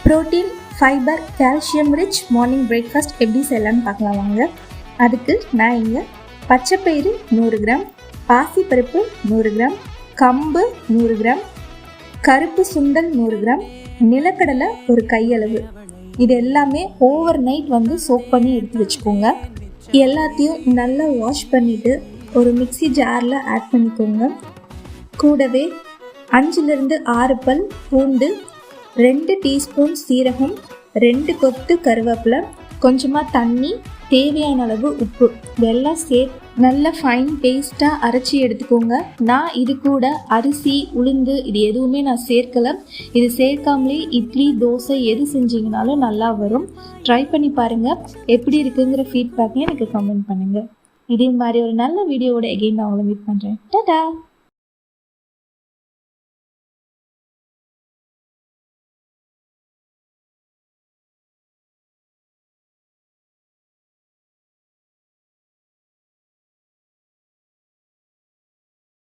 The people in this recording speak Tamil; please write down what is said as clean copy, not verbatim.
Protein, fibre, calcium rich morning breakfast எப்படி செய்யலான்னு பார்க்கலாம் வாங்க. அதுக்கு நான் இங்கே பச்சைப்பயிறு 100 கிராம், பாசிப்பருப்பு 100 கிராம், கம்பு 100 கிராம், கருப்பு சுண்டல் 100 கிராம், நிலக்கடலை ஒரு கையளவு, இது எல்லாமே ஓவர் நைட் சோக் பண்ணி எடுத்து வச்சுக்கோங்க. எல்லாத்தையும் நல்லா வாஷ் பண்ணிவிட்டு ஒரு மிக்ஸி ஜாரில் ஆட் பண்ணிக்கோங்க. கூடவே 5லிருந்து 6 பல் பூண்டு, 2 டீஸ்பூன் சீரகம், 2 கொத்து கருவேப்பிலை, கொஞ்சமாக தண்ணி, தேவையான அளவு உப்பு, இதெல்லாம் நல்ல ஃபைன் பேஸ்ட்டாக அரைச்சி எடுத்துக்கோங்க. நான் இது கூட அரிசி, உளுந்து இது எதுவுமே நான் சேர்க்கலை. இது சேர்க்காமலே இட்லி, தோசை எது செஞ்சிங்கனாலும் நல்லா வரும். ட்ரை பண்ணி பாருங்கள். எப்படி இருக்குங்கிற ஃபீட்பேக்கையும் எனக்கு கமெண்ட் பண்ணுங்கள். இதே மாதிரி ஒரு நல்ல வீடியோவோட எகெயின் நான் உங்களை மீட் பண்ணுறேன். டாடா.